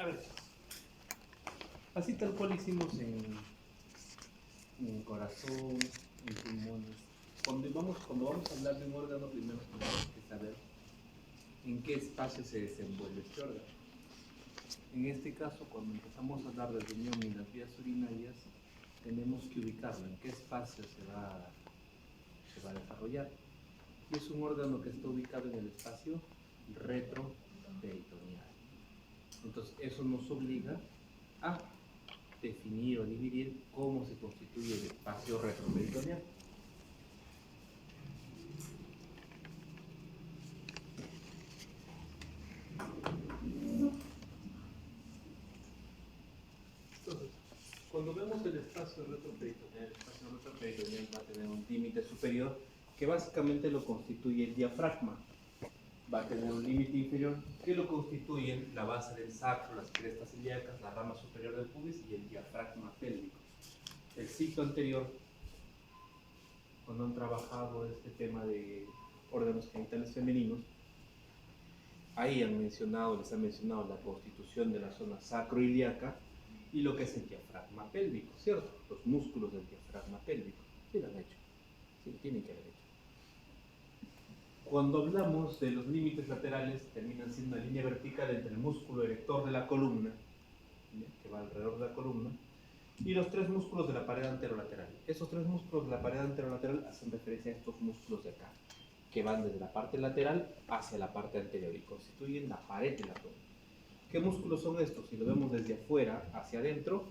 A ver, así tal cual hicimos en corazón, en pulmones. Cuando vamos a hablar de un órgano, primero tenemos que saber en qué espacio se desenvuelve este órgano. En este caso, cuando empezamos a hablar del riñón y las vías urinarias, tenemos que ubicarlo en qué espacio se va a desarrollar. Y es un órgano que está ubicado en el espacio retroperitoneal. Entonces, eso nos obliga a definir o dividir cómo se constituye el espacio retroperitoneal. Entonces, cuando vemos el espacio retroperitoneal va a tener un límite superior que básicamente lo constituye el diafragma. Va a tener un límite inferior que lo constituyen la base del sacro, las crestas ilíacas, la rama superior del pubis y el diafragma pélvico. El ciclo anterior, cuando han trabajado este tema de órganos genitales femeninos, ahí les han mencionado la constitución de la zona sacroiliaca y lo que es el diafragma pélvico, ¿cierto? Los músculos del diafragma pélvico. Sí lo han hecho, sí lo tienen que haber hecho. Cuando hablamos de los límites laterales, terminan siendo una línea vertical entre el músculo erector de la columna, que va alrededor de la columna, y los tres músculos de la pared anterolateral. Esos tres músculos de la pared anterolateral hacen referencia a estos músculos de acá, que van desde la parte lateral hacia la parte anterior y constituyen la pared del abdomen. ¿Qué músculos son estos? Si lo vemos desde afuera hacia adentro,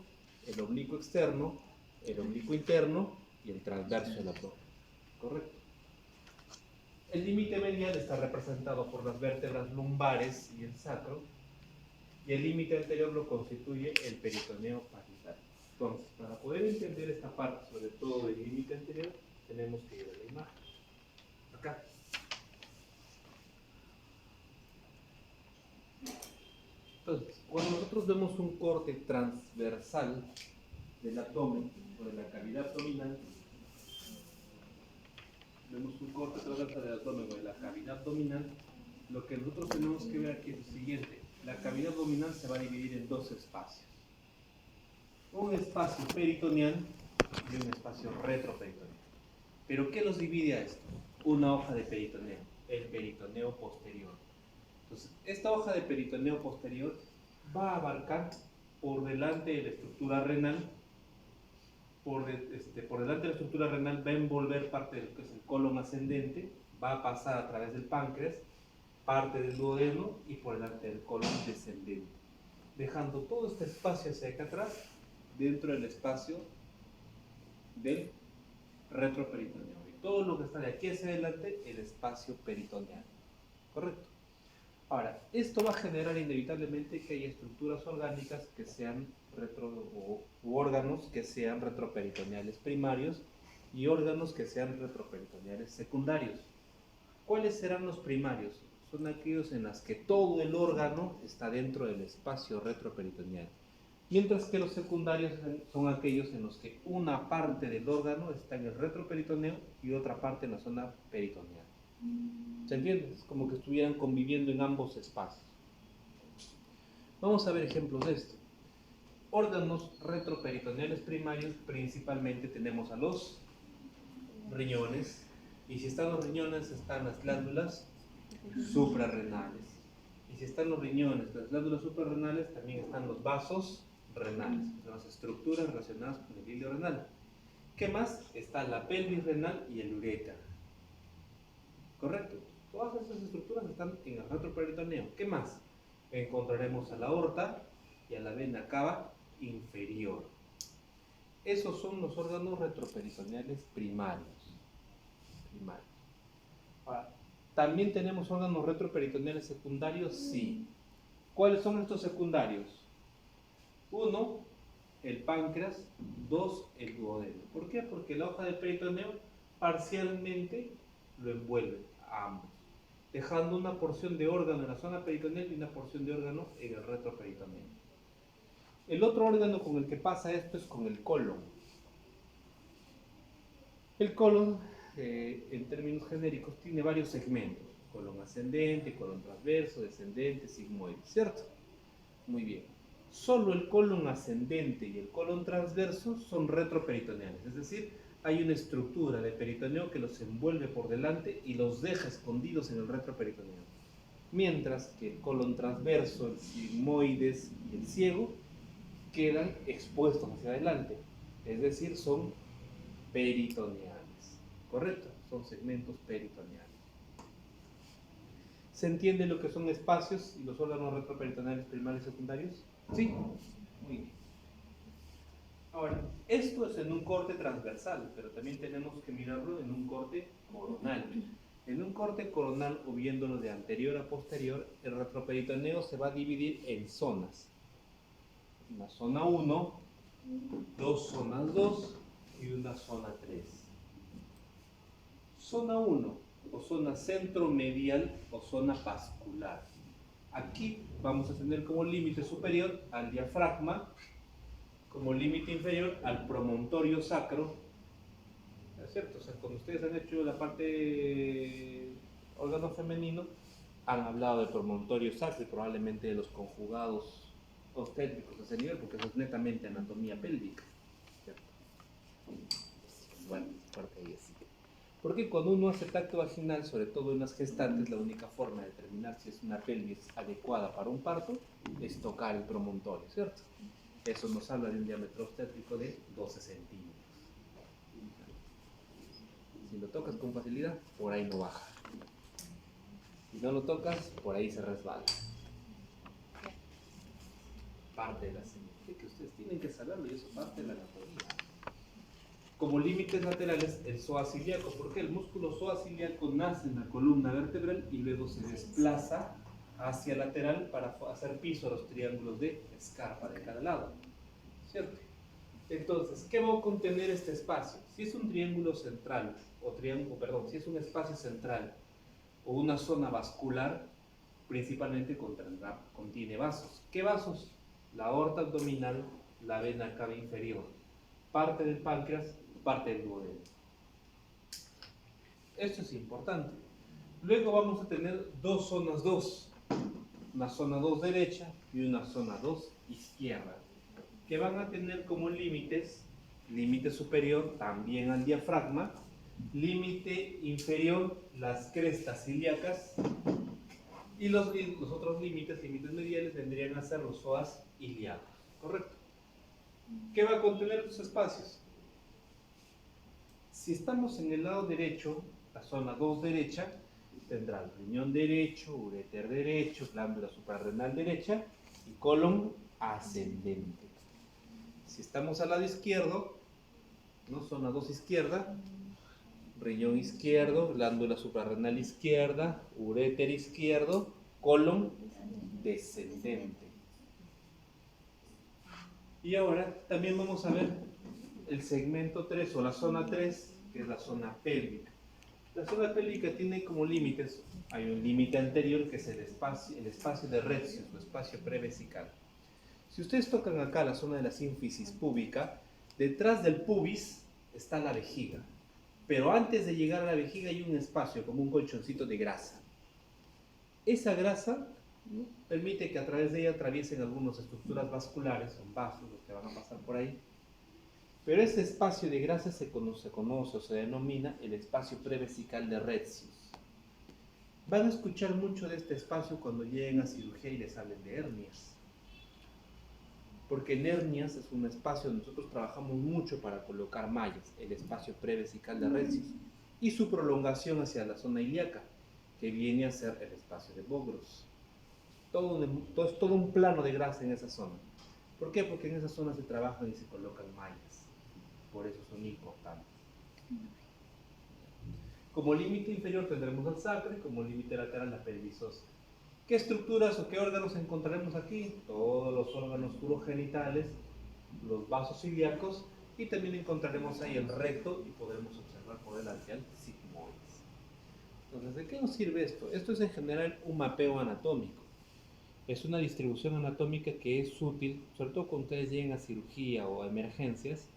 el oblicuo externo, el oblicuo interno y el transverso del abdomen. ¿Correcto? El límite medial está representado por las vértebras lumbares y el sacro, y el límite anterior lo constituye el peritoneo parietal. Entonces, para poder entender esta parte, sobre todo del límite anterior, tenemos que ir a la imagen. Acá. Entonces, cuando nosotros vemos un corte transversal del abdomen o de la cavidad abdominal, vemos un corte transversal del abdomen o de la cavidad abdominal, lo que nosotros tenemos que ver aquí es lo siguiente. La cavidad abdominal se va a dividir en dos espacios. Un espacio peritoneal y un espacio retroperitoneal. ¿Pero qué los divide a esto? Una hoja de peritoneo, el peritoneo posterior. Entonces, esta hoja de peritoneo posterior va a abarcar por delante de la estructura renal, por delante de la estructura renal va a envolver parte de lo que es el colon ascendente, va a pasar a través del páncreas, parte del duodeno y por delante del colon descendente, dejando todo este espacio hacia acá atrás dentro del espacio del retroperitoneo. Y todo lo que está de aquí hacia adelante, el espacio peritoneal. ¿Correcto? Ahora, esto va a generar inevitablemente que haya estructuras orgánicas que sean u órganos que sean retroperitoneales primarios y órganos que sean retroperitoneales secundarios. ¿Cuáles serán los primarios? Son aquellos en los que todo el órgano está dentro del espacio retroperitoneal, mientras que los secundarios son aquellos en los que una parte del órgano está en el retroperitoneo y otra parte en la zona peritoneal. ¿Se entiende? Es como que estuvieran conviviendo en ambos espacios. Vamos a ver ejemplos de esto. Órganos retroperitoneales primarios, principalmente tenemos a los riñones, y si están los riñones están las glándulas suprarrenales. Y si están los riñones, las glándulas suprarrenales, también están los vasos renales, las estructuras relacionadas con el hilo renal. ¿Qué más? Está la pelvis renal y el uréter. ¿Correcto? Todas esas estructuras están en el retroperitoneo. ¿Qué más? Encontraremos a la aorta y a la vena cava inferior. Esos son los órganos retroperitoneales primarios. Ahora, ¿también tenemos órganos retroperitoneales secundarios? Sí. ¿Cuáles son estos secundarios? 1, el páncreas. 2, el duodeno. ¿Por qué? Porque la hoja del peritoneo parcialmente lo envuelve a ambos, dejando una porción de órgano en la zona peritoneal y una porción de órgano en el retroperitoneo. El otro órgano con el que pasa esto es con el colon. El colon, en términos genéricos, tiene varios segmentos: colon ascendente, colon transverso, descendente, sigmoide, ¿cierto? Muy bien. Solo el colon ascendente y el colon transverso son retroperitoneales, es decir, hay una estructura de peritoneo que los envuelve por delante y los deja escondidos en el retroperitoneo. Mientras que el colon transverso, el sigmoides y el ciego quedan expuestos hacia adelante, es decir, son peritoneales. ¿Correcto? Son segmentos peritoneales. ¿Se entiende lo que son espacios y los órganos retroperitoneales primarios y secundarios? Sí. Muy bien. Ahora, esto es en un corte transversal, pero también tenemos que mirarlo en un corte coronal. En un corte coronal, o viéndolo de anterior a posterior, el retroperitoneo se va a dividir en zonas. Una zona 1, dos zonas 2 y una zona 3. Zona 1, o zona centromedial o zona vascular. Aquí vamos a tener como límite superior al diafragma, como límite inferior al promontorio sacro. ¿Es cierto? O sea, cuando ustedes han hecho la parte órgano femenino, han hablado de promontorio sacro y probablemente de los conjugados obstétricos a ese nivel, porque eso es netamente anatomía pélvica, ¿cierto? Bueno, parte ahí así. Porque cuando uno hace tacto vaginal, sobre todo en las gestantes, la única forma de determinar si es una pelvis adecuada para un parto es tocar el promontorio, ¿cierto? Eso nos habla de un diámetro obstétrico de 12 centímetros. Si lo tocas con facilidad, por ahí no baja. Si no lo tocas, por ahí se resbala. Parte de la señal que ustedes tienen que saberlo, y eso parte de la anatomía. Como límites laterales, el psoas ilíaco, porque el músculo psoas ilíaco nace en la columna vertebral y luego se desplaza hacia lateral para hacer piso a los triángulos de escarpa de cada lado, ¿cierto? Entonces, ¿qué va a contener este espacio? Si es un triángulo central, si es un espacio central o una zona vascular, principalmente contiene vasos. ¿Qué vasos? La aorta abdominal, la vena cava inferior, parte del páncreas, parte del duodeno. Esto es importante. Luego vamos a tener dos zonas 2, una zona 2 derecha y una zona 2 izquierda, que van a tener como límites, límite superior también al diafragma, límite inferior las crestas ilíacas, y los otros límites mediales vendrían a ser los psoas ilíacos, ¿correcto? ¿Qué va a contener estos espacios? Si estamos en el lado derecho, la zona 2 derecha, tendrá el riñón derecho, uréter derecho, glándula suprarrenal derecha y colon ascendente. Si estamos al lado izquierdo, ¿no? Zona 2 izquierda, riñón izquierdo, glándula suprarrenal izquierda, uréter izquierdo, colon descendente. Y ahora también vamos a ver el segmento 3 o la zona 3, que es la zona pélvica. La zona pélvica tiene como límites, hay un límite anterior que es el espacio de Retzius, el espacio prevesical. Si ustedes tocan acá la zona de la sínfisis púbica, detrás del pubis está la vejiga, pero antes de llegar a la vejiga hay un espacio, como un colchoncito de grasa. Esa grasa, ¿no?, permite que a través de ella atraviesen algunas estructuras vasculares, son vasos los que van a pasar por ahí, pero ese espacio de grasa se conoce o se denomina el espacio prevesical de Retzius. Van a escuchar mucho de este espacio cuando lleguen a cirugía y les hablen de hernias, porque en hernias es un espacio donde nosotros trabajamos mucho para colocar mallas, el espacio prevesical de Retzius, y su prolongación hacia la zona ilíaca, que viene a ser el espacio de Bogros. Es todo un plano de grasa en esa zona. ¿Por qué? Porque en esa zona se trabajan y se colocan mallas. Por eso son importantes. Como límite inferior tendremos al sacro y como límite lateral la pelvis ósea. ¿Qué estructuras o qué órganos encontraremos aquí? Todos los órganos urogenitales, los vasos ilíacos, y también encontraremos ahí el recto y podremos observar por delante al sigmoides. Entonces, ¿de qué nos sirve esto? Esto es en general un mapeo anatómico. Es una distribución anatómica que es útil, sobre todo cuando ustedes lleguen a cirugía o a emergencias.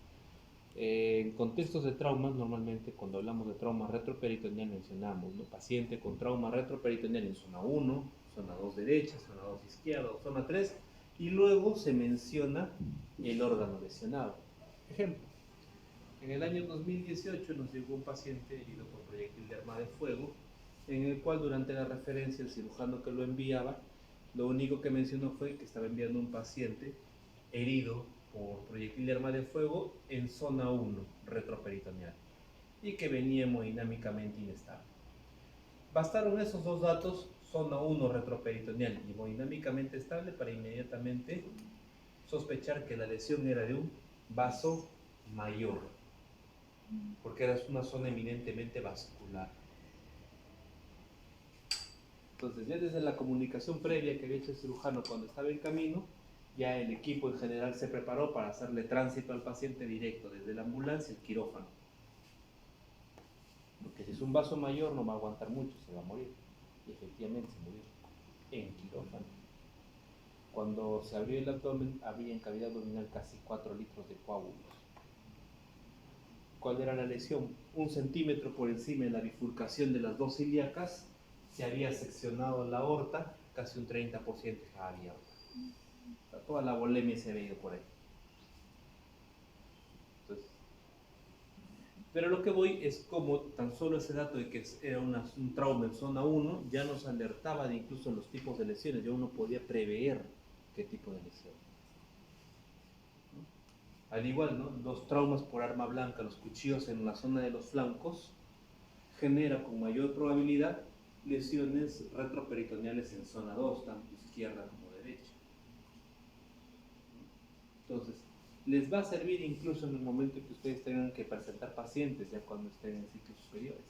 En contextos de traumas, normalmente cuando hablamos de trauma retroperitoneal mencionamos, ¿no?, paciente con trauma retroperitoneal en zona 1, zona 2 derecha, zona 2 izquierda o zona 3, y luego se menciona el órgano lesionado. Ejemplo, en el año 2018 nos llegó un paciente herido por proyectil de arma de fuego, en el cual durante la referencia el cirujano que lo enviaba, lo único que mencionó fue que estaba enviando un paciente herido por proyectil de arma de fuego en zona 1 retroperitoneal y que venía hemodinámicamente inestable. Bastaron esos dos datos, zona 1 retroperitoneal y hemodinámicamente estable, para inmediatamente sospechar que la lesión era de un vaso mayor, porque era una zona eminentemente vascular. Entonces, ya desde la comunicación previa que había hecho el cirujano cuando estaba en camino, ya el equipo en general se preparó para hacerle tránsito al paciente directo desde la ambulancia al quirófano. Porque si es un vaso mayor no va a aguantar mucho, se va a morir. Y efectivamente se murió en quirófano. Cuando se abrió el abdomen, había en cavidad abdominal casi 4 litros de coágulos. ¿Cuál era la lesión? 1 centímetro por encima de la bifurcación de las dos ilíacas, se había seccionado la aorta, casi un 30% estaba abierta. O sea, toda la volemia se había ido por ahí. Entonces, pero lo que voy es como tan solo ese dato de que era un trauma en zona 1 ya nos alertaba de incluso los tipos de lesiones, ya uno podía prever qué tipo de lesión. Al igual, ¿no? Los traumas por arma blanca, los cuchillos en la zona de los flancos, genera con mayor probabilidad lesiones retroperitoneales en zona 2, tanto izquierda como derecha. Entonces, les va a servir incluso en el momento que ustedes tengan que presentar pacientes, ya cuando estén en ciclos superiores.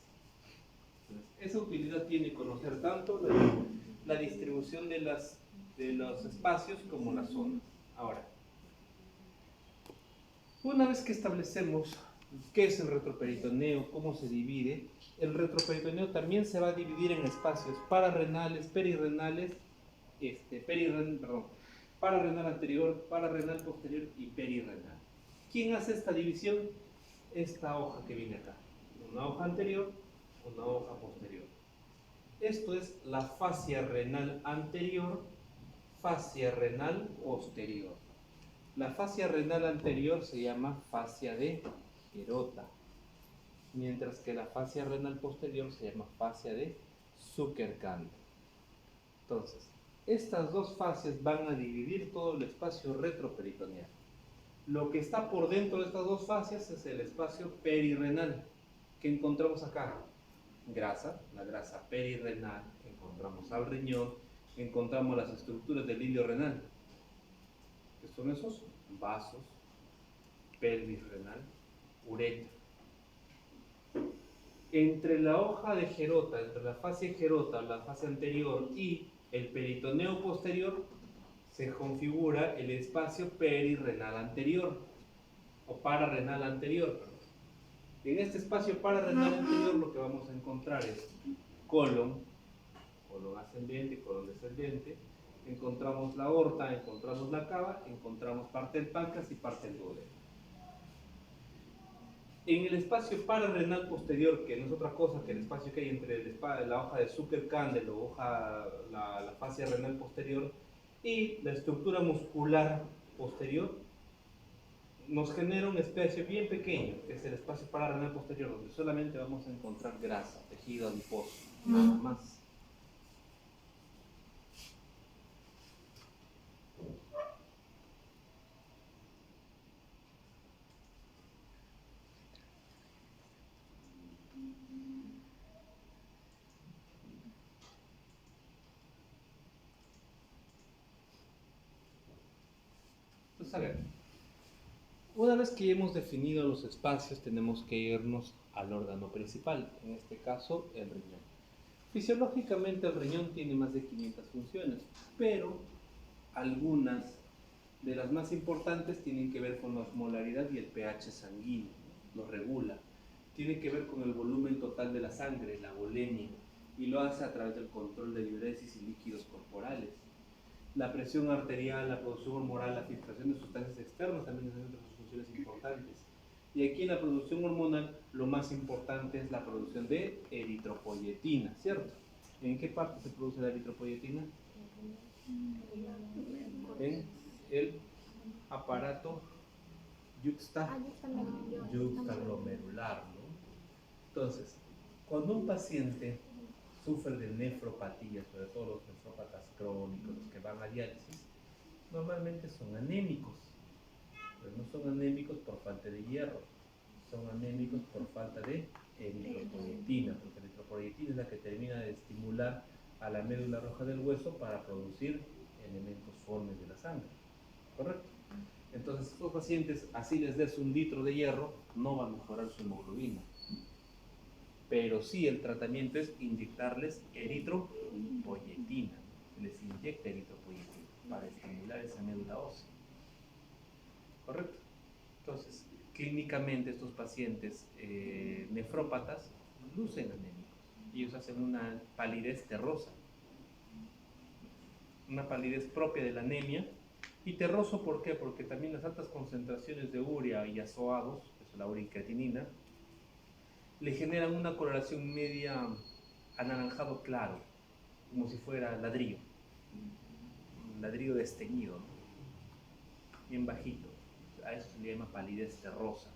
Entonces, esa utilidad tiene conocer tanto la distribución de los espacios como las zonas. Ahora, una vez que establecemos qué es el retroperitoneo, cómo se divide, el retroperitoneo también se va a dividir en espacios pararrenales, perirrenales, pararrenal anterior, pararrenal posterior y perirrenal. ¿Quién hace esta división? Esta hoja que viene acá. Una hoja anterior, una hoja posterior. Esto es la fascia renal anterior, fascia renal posterior. La fascia renal anterior se llama fascia de Gerota, mientras que la fascia renal posterior se llama fascia de Zuckerkandl. Entonces, estas dos fascias van a dividir todo el espacio retroperitoneal. Lo que está por dentro de estas dos fascias es el espacio perirrenal, que encontramos acá. Grasa, la grasa perirrenal, encontramos al riñón, encontramos las estructuras del hilo renal, que son esos vasos, pelvis renal, uretra. Entre la hoja de Gerota, entre la fascia Gerota, la fascia anterior y el peritoneo posterior, se configura el espacio perirrenal anterior, o pararrenal anterior. En este espacio pararrenal anterior lo que vamos a encontrar es colon ascendente, colon descendente, encontramos la aorta, encontramos la cava, encontramos parte del páncreas y parte del duodeno. En el espacio pararrenal posterior, que no es otra cosa que el espacio que hay entre la hoja de Zuckerkandl o la fascia renal posterior y la estructura muscular posterior, nos genera un espacio bien pequeño, que es el espacio pararrenal posterior, donde solamente vamos a encontrar grasa, tejido adiposo, nada más. Entonces, a ver, una vez que hemos definido los espacios, tenemos que irnos al órgano principal, en este caso el riñón. Fisiológicamente el riñón tiene más de 500 funciones, pero algunas de las más importantes tienen que ver con la osmolaridad y el pH sanguíneo, lo regula. Tiene que ver con el volumen total de la sangre, la volemia, y lo hace a través del control de diuresis y líquidos corporales. La presión arterial, la producción hormonal, la filtración de sustancias externas también es otra de sus funciones importantes. Y aquí en la producción hormonal lo más importante es la producción de eritropoyetina, ¿cierto? ¿En qué parte se produce la eritropoyetina? En el aparato yuxtaglomerular, ¿no? Entonces, cuando un paciente sufre de nefropatía, sobre todo los nefrópatas crónicos, los que van a diálisis, normalmente son anémicos, pero no son anémicos por falta de hierro, son anémicos por falta de eritropoyetina, porque la eritropoyetina es la que termina de estimular a la médula roja del hueso para producir elementos formes de la sangre, ¿correcto? Entonces, estos pacientes, así les des 1 litro de hierro, no va a mejorar su hemoglobina. Pero sí, el tratamiento es inyectarles eritropoyetina. Se les inyecta eritropoyetina para estimular esa médula ósea. ¿Correcto? Entonces, clínicamente estos pacientes nefrópatas lucen anémicos. Ellos hacen una palidez terrosa. Una palidez propia de la anemia. Y terroso, ¿por qué? Porque también las altas concentraciones de urea y azoados, que es la urea y creatinina, le generan una coloración media anaranjado claro, como si fuera ladrillo, un ladrillo desteñido, ¿no? Bien bajito. A eso se le llama palidez terrosa,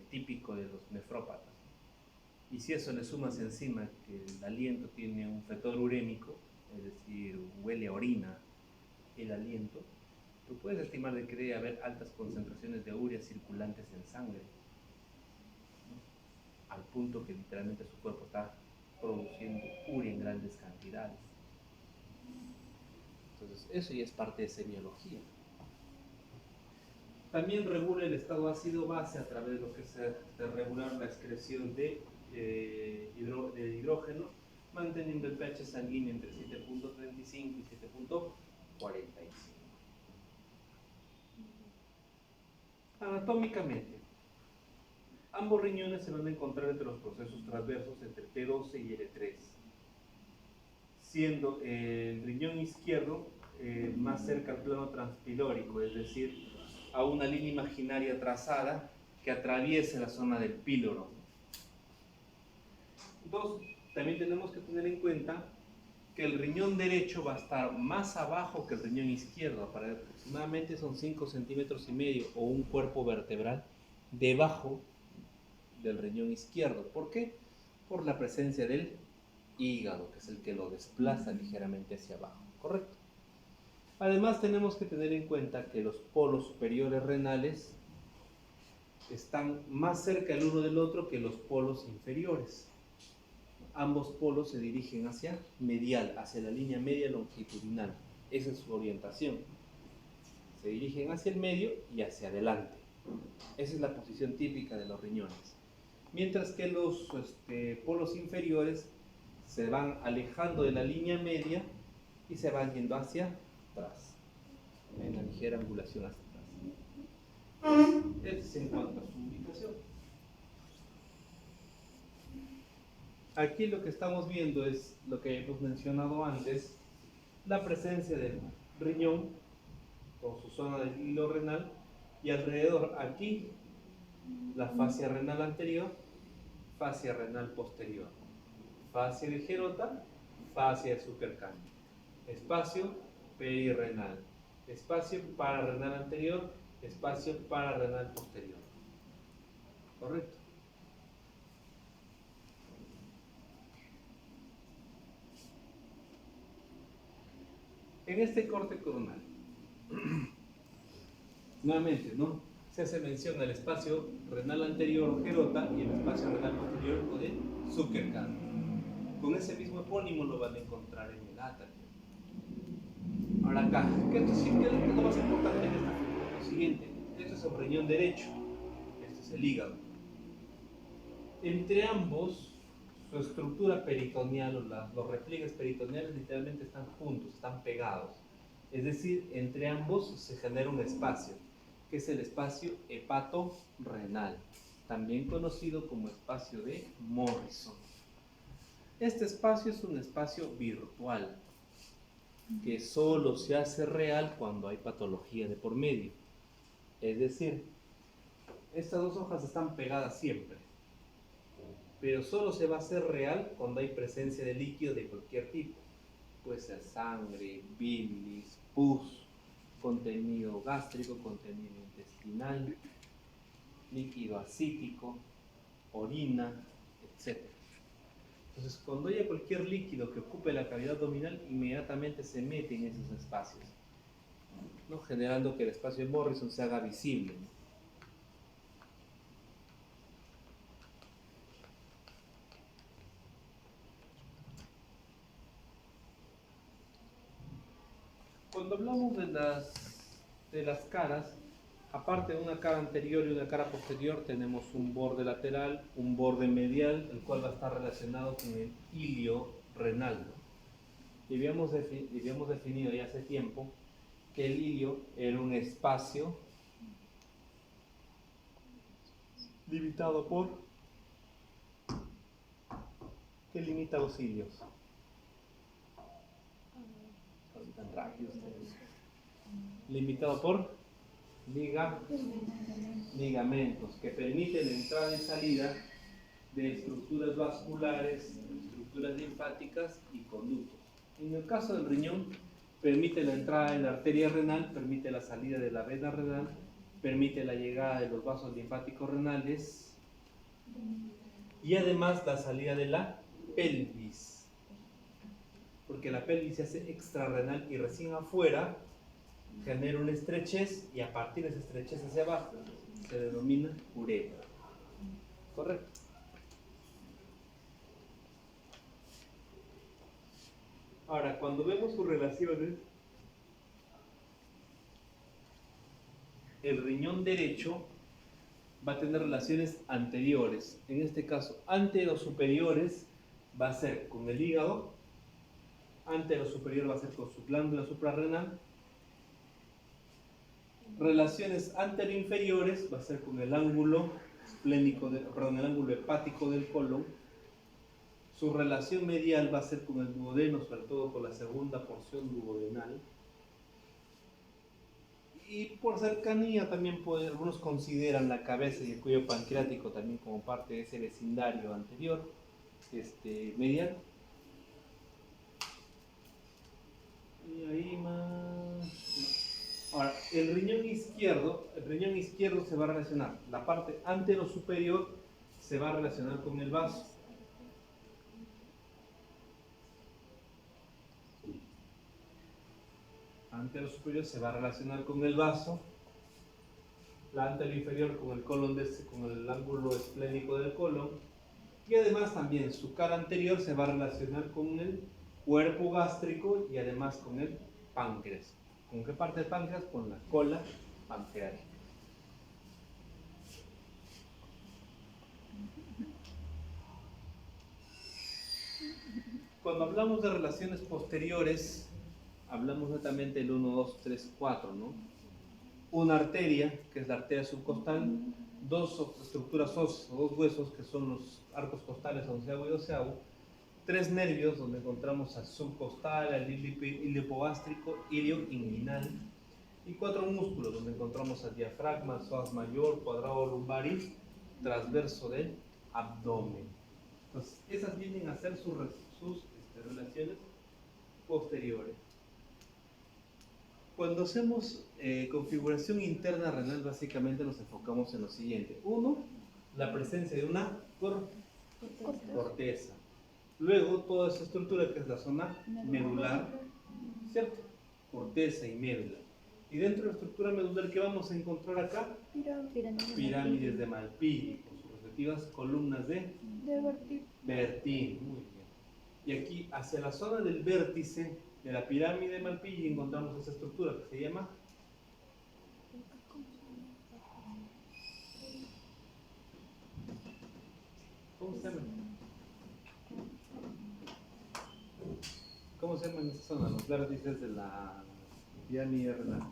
típico de los nefrópatas. Y si eso le sumas encima que el aliento tiene un fetor urémico, es decir, huele a orina el aliento, tú puedes estimar de que debe haber altas concentraciones de urea circulantes en sangre, ¿no? Al punto que literalmente su cuerpo está produciendo urea en grandes cantidades. Entonces, eso ya es parte de semiología. También regula el estado ácido-base a través de lo que es de regular la excreción de hidrógeno, manteniendo el pH sanguíneo entre 7.35 y 7.45. Anatómicamente, ambos riñones se van a encontrar entre los procesos transversos entre T12 y L3, siendo el riñón izquierdo más cerca al plano transpilórico, es decir, a una línea imaginaria trazada que atraviese la zona del píloro. Entonces, también tenemos que tener en cuenta que el riñón derecho va a estar más abajo que el riñón izquierdo, aproximadamente son 5 centímetros y medio o un cuerpo vertebral debajo del riñón izquierdo. ¿Por qué? Por la presencia del hígado, que es el que lo desplaza ligeramente hacia abajo, ¿correcto? Además tenemos que tener en cuenta que los polos superiores renales están más cerca el uno del otro que los polos inferiores. Ambos polos se dirigen hacia medial, hacia la línea media longitudinal. Esa es su orientación. Se dirigen hacia el medio y hacia adelante. Esa es la posición típica de los riñones. Mientras que los polos inferiores se van alejando de la línea media y se van yendo hacia atrás, en la ligera angulación hacia atrás. Este es en cuanto a su ubicación. Aquí lo que estamos viendo es lo que hemos mencionado antes, la presencia del riñón con su zona del hilo renal y alrededor aquí la fascia renal anterior, fascia renal posterior, fascia de Gerota, fascia de Zuckerkani, espacio perirrenal, espacio pararrenal anterior, espacio pararrenal posterior. ¿Correcto? En este corte coronal, nuevamente, ¿no? Se hace mención al espacio renal anterior Gerota y el espacio renal posterior o de Zuckerkani. Con ese mismo epónimo lo van a encontrar en el átreo. Ahora acá, ¿qué es lo más importante en esta figura? Lo siguiente, esto es el riñón derecho, este es el hígado. Entre ambos, su estructura peritoneal o los repliegues peritoneales literalmente están juntos, están pegados. Es decir, entre ambos se genera un espacio, que es el espacio hepatorrenal, también conocido como espacio de Morrison. Este espacio es un espacio virtual, que solo se hace real cuando hay patología de por medio. Es decir, estas dos hojas están pegadas siempre. pero solo se va a hacer real cuando hay presencia de líquido de cualquier tipo. Puede ser sangre, bilis, pus, contenido gástrico, contenido intestinal, líquido asítico, orina, etc. Entonces, cuando haya cualquier líquido que ocupe la cavidad abdominal, inmediatamente se mete en esos espacios, ¿no? Generando que el espacio de Morrison se haga visible, ¿no? Cuando hablamos de las caras, aparte de una cara anterior y una cara posterior, tenemos un borde lateral, un borde medial, el cual va a estar relacionado con el ilio renal, ¿no? Y habíamos definido ya hace tiempo que el ilio era un espacio limitado por... ¿Qué limita los ilios? Tan rápido ustedes. Limitado por ligamentos que permiten la entrada y salida de estructuras vasculares, estructuras linfáticas y conductos. En el caso del riñón, permite la entrada de la arteria renal, permite la salida de la vena renal, permite la llegada de los vasos linfáticos renales y además la salida de la pelvis, porque la pelvis se hace extrarrenal y recién afuera genera una estrechez y a partir de esa estrechez hacia abajo se denomina uretra. ¿Correcto? Ahora, cuando vemos sus relaciones, el riñón derecho va a tener relaciones anteriores. En este caso, anterosuperiores va a ser con el hígado, anterosuperior va a ser con su glándula suprarrenal. Relaciones anteroinferiores va a ser con el ángulo esplénico, el ángulo hepático del colon. Su relación medial va a ser con el duodeno, sobre todo con la segunda porción duodenal. Y por cercanía también algunos consideran la cabeza y el cuello pancreático también como parte de ese vecindario anterior, medial. Y ahí más. Ahora, el riñón izquierdo se va a relacionar, la parte anterosuperior se va a relacionar con el vaso. Anterosuperior se va a relacionar con el vaso, la anteroinferior con el colon con el ángulo esplénico del colon, y además también su cara anterior se va a relacionar con el cuerpo gástrico y además con el páncreas. ¿Con qué parte del páncreas? Con la cola pancreática. Cuando hablamos de relaciones posteriores, hablamos netamente del 1, 2, 3, 4, ¿no? Una arteria, que es la arteria subcostal, dos estructuras óseas, dos huesos, que son los arcos costales onceavo y doceavo, tres nervios, donde encontramos al subcostal, al ilio hipogástrico, ilio inguinal, y cuatro músculos, donde encontramos al diafragma, psoas mayor, cuadrado lumbar y transverso del abdomen. Entonces, esas vienen a ser sus relaciones posteriores. Cuando hacemos configuración interna renal, básicamente nos enfocamos en lo siguiente. Uno, la presencia de una corteza. Luego, toda esa estructura que es la zona medular, ¿cierto? Corteza y médula. Y dentro de la estructura medular, ¿qué vamos a encontrar acá? Pirámides de Malpighi, con sus respectivas columnas de Bertin. Muy bien. Y aquí, hacia la zona del vértice de la pirámide de Malpighi, encontramos esa estructura que se llama ¿cómo se llama? ¿Cómo se llama en esa zona? Los vértices de la pirámide renal.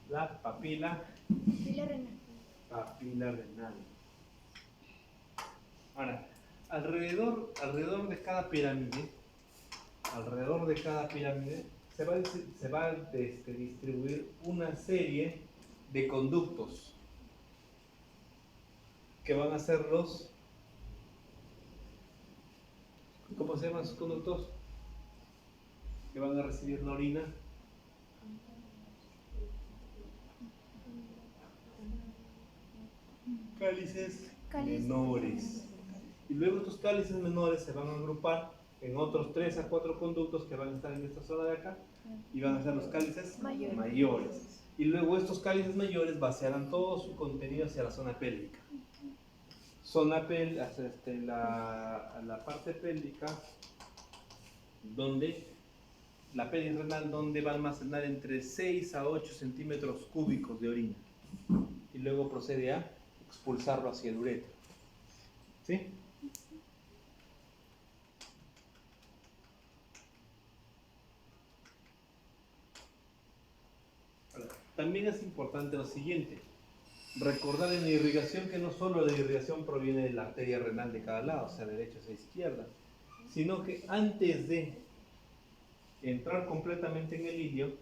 La papila renal. Papila renal. Ahora, alrededor de cada pirámide, se va a distribuir una serie de conductos. que van a ser los, ¿cómo se llaman sus conductos? Que van a recibir la orina. Cálices menores. Y luego estos cálices menores se van a agrupar en otros 3 a 4 conductos que van a estar en esta zona de acá y van a ser los cálices mayores. Y luego estos cálices mayores vaciarán todo su contenido hacia la zona pélvica. La parte pélvica, donde la pelvis renal, donde va a almacenar entre 6 a 8 centímetros cúbicos de orina. Y luego procede a expulsarlo hacia el uretra. ¿Sí? También es importante lo siguiente, recordar en la irrigación que no solo la irrigación proviene de la arteria renal de cada lado, o sea, derecha o izquierda, sino que antes de entrar completamente en el ilio,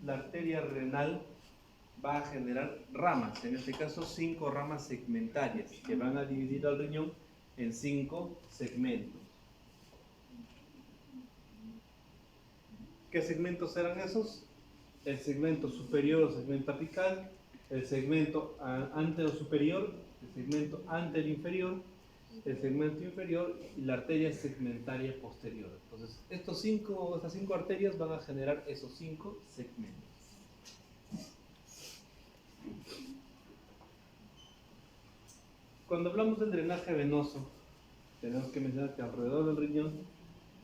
la arteria renal va a generar ramas, en este caso 5 ramas segmentarias, que van a dividir al riñón en 5 segmentos. ¿Qué segmentos serán esos? El segmento superior o segmento apical, el segmento antero-superior, el segmento antero-inferior, el segmento inferior y la arteria segmentaria posterior. Entonces, estas 5 arterias van a generar esos 5 segmentos. Cuando hablamos del drenaje venoso, tenemos que mencionar que alrededor del riñón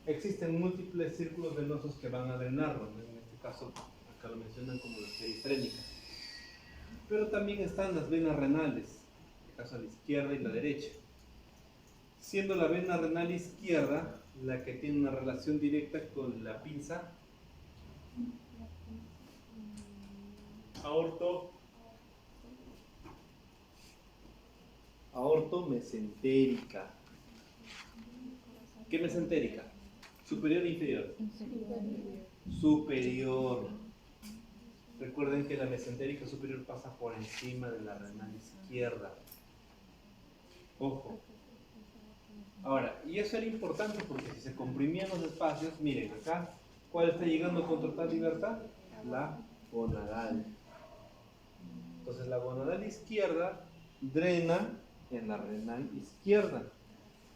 existen múltiples círculos venosos que van a drenarlo. En este caso, acá lo mencionan como las perifrénicas. Pero también están las venas renales, en este caso a la izquierda y la derecha. Siendo la vena renal izquierda la que tiene una relación directa con la pinza aortomesentérica. ¿Qué mesentérica? ¿Superior o inferior? Superior. Recuerden que la mesentérica superior pasa por encima de la renal izquierda. Ojo. Ahora, y eso era importante porque si se comprimían los espacios, miren acá, ¿cuál está llegando con total libertad? La gonadal. Entonces la gonadal izquierda drena en la renal izquierda,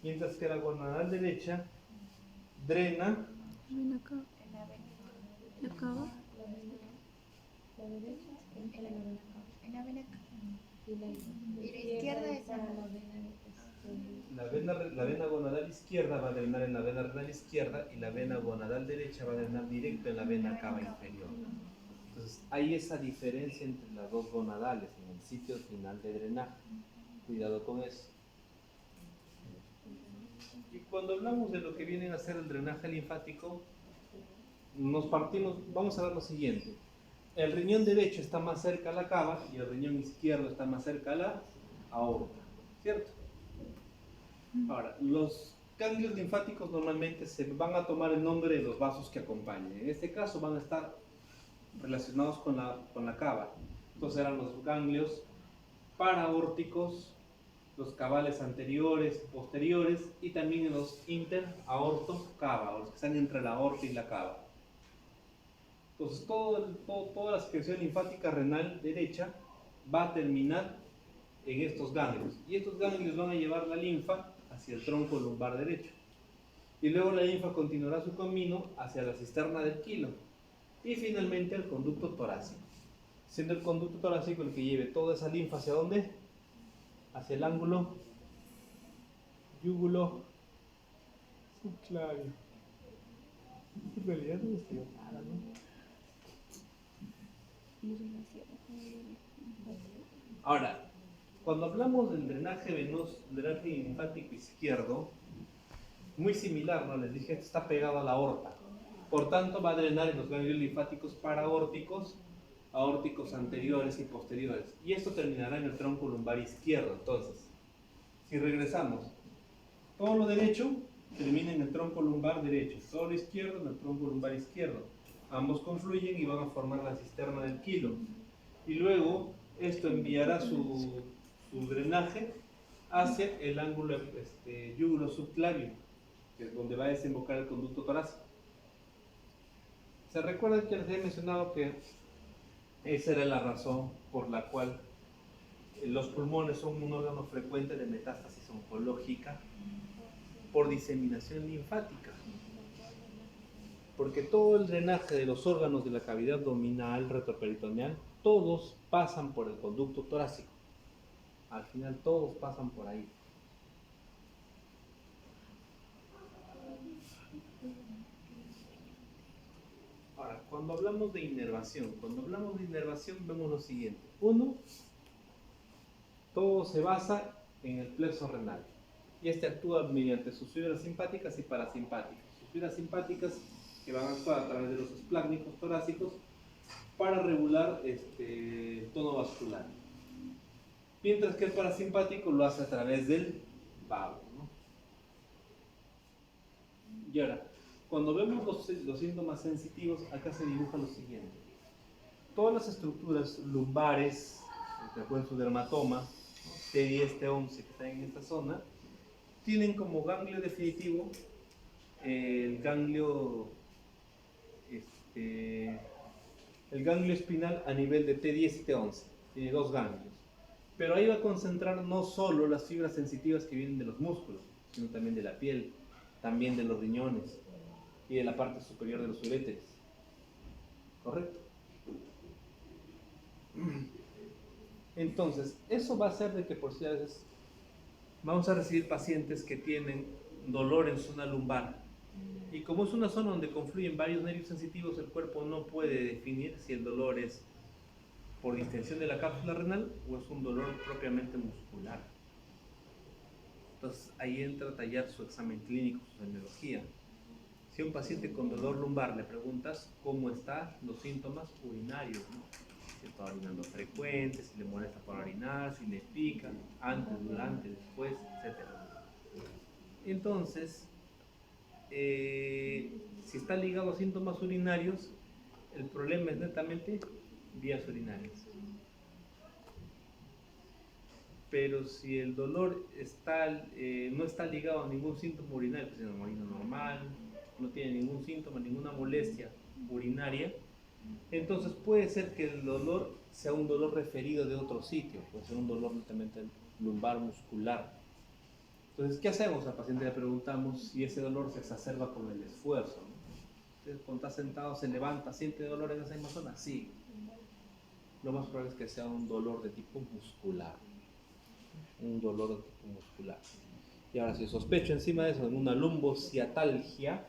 mientras que la gonadal derecha drena Ven acá. ¿La cava? En la vena y la izquierda es la vena gonadal izquierda va a drenar en la vena renal izquierda y la vena gonadal derecha va a drenar directo en la vena cava inferior. Entonces hay esa diferencia entre las dos gonadales en el sitio final de drenaje. Cuidado con eso. Y cuando hablamos de lo que viene a ser el drenaje linfático, vamos a ver lo siguiente. El riñón derecho está más cerca a la cava y el riñón izquierdo está más cerca a la aorta, ¿cierto? Ahora, los ganglios linfáticos normalmente se van a tomar el nombre de los vasos que acompañan. En este caso van a estar relacionados con la cava. Entonces eran los ganglios paraórticos, los cabales anteriores, posteriores y también los interaorto-cava, los que están entre la aorta y la cava. Entonces toda la secreción linfática renal derecha va a terminar en estos ganglios y estos ganglios van a llevar la linfa hacia el tronco lumbar derecho y luego la linfa continuará su camino hacia la cisterna del quilo y finalmente el conducto torácico, siendo el conducto torácico el que lleve toda esa linfa hacia ¿dónde? Hacia el ángulo yúgulo subclavio. En realidad no escribo nada, ¿no? Ahora, cuando hablamos del drenaje venoso, drenaje linfático izquierdo, muy similar, ¿no? Les dije, esto está pegado a la aorta. Por tanto, va a drenar en los ganglios linfáticos paraórticos, aórticos anteriores y posteriores. Y esto terminará en el tronco lumbar izquierdo. Entonces, si regresamos, todo lo derecho termina en el tronco lumbar derecho, todo lo izquierdo en el tronco lumbar izquierdo. Ambos confluyen y van a formar la cisterna del quilo. Y luego, esto enviará su drenaje hacia el ángulo yúgulo subclavio, que es donde va a desembocar el conducto torácico. ¿Se recuerdan que les he mencionado que esa era la razón por la cual los pulmones son un órgano frecuente de metástasis oncológica por diseminación linfática? Porque todo el drenaje de los órganos de la cavidad abdominal, retroperitoneal, todos pasan por el conducto torácico. Al final todos pasan por ahí. Ahora, cuando hablamos de inervación, vemos lo siguiente. Uno, todo se basa en el plexo renal. Y este actúa mediante sus fibras simpáticas y parasimpáticas. Sus fibras simpáticas que van a actuar a través de los esplácnicos torácicos para regular el tono vascular. Mientras que el parasimpático lo hace a través del vago, ¿no? Y ahora, cuando vemos los síntomas sensitivos, acá se dibuja lo siguiente. Todas las estructuras lumbares, el su dermatoma, T10, T11 que están en esta zona, tienen como ganglio definitivo el ganglio espinal a nivel de T10 y T11. Tiene dos ganglios. Pero ahí va a concentrar no solo las fibras sensitivas que vienen de los músculos, sino también de la piel, también de los riñones y de la parte superior de los uréteres. ¿Correcto? Entonces, eso va a hacer de que por si a veces vamos a recibir pacientes que tienen dolor en zona lumbar. Y como es una zona donde confluyen varios nervios sensitivos, el cuerpo no puede definir si el dolor es por distensión de la cápsula renal o es un dolor propiamente muscular. Entonces ahí entra a tallar su examen clínico, su semiología. Si a un paciente con dolor lumbar le preguntas cómo están los síntomas urinarios, ¿no? Si está orinando frecuente, si le molesta para orinar, si le pica, antes, durante, después, etc. Entonces, si está ligado a síntomas urinarios, el problema es netamente vías urinarias. Pero si el dolor no está ligado a ningún síntoma urinario, pues es una orina normal, no tiene ningún síntoma, ninguna molestia urinaria, entonces puede ser que el dolor sea un dolor referido de otro sitio, puede ser un dolor netamente lumbar muscular. Entonces, ¿qué hacemos? Al paciente le preguntamos si ese dolor se exacerba con el esfuerzo, ¿no? Entonces, cuando está sentado, se levanta, ¿siente dolor en esa misma zona? Sí. Lo más probable es que sea un dolor de tipo muscular. Un dolor de tipo muscular. Y ahora, si sospecho encima de eso en una lumbociatalgia,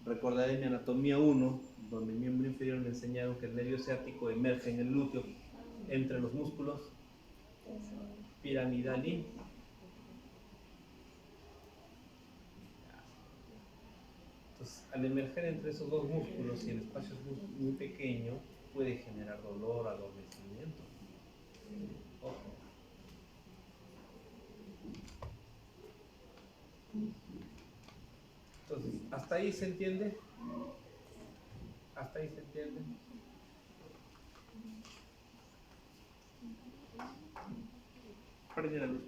recordaré mi anatomía 1, donde en miembro inferior me enseñaron que el nervio ciático emerge en el glúteo entre los músculos piramidal y entonces, al emerger entre esos dos músculos y el espacio es muy pequeño, puede generar dolor, adormecimiento. Ojo. Entonces, ¿hasta ahí se entiende? ¿Hasta ahí se entiende? Prende la luz.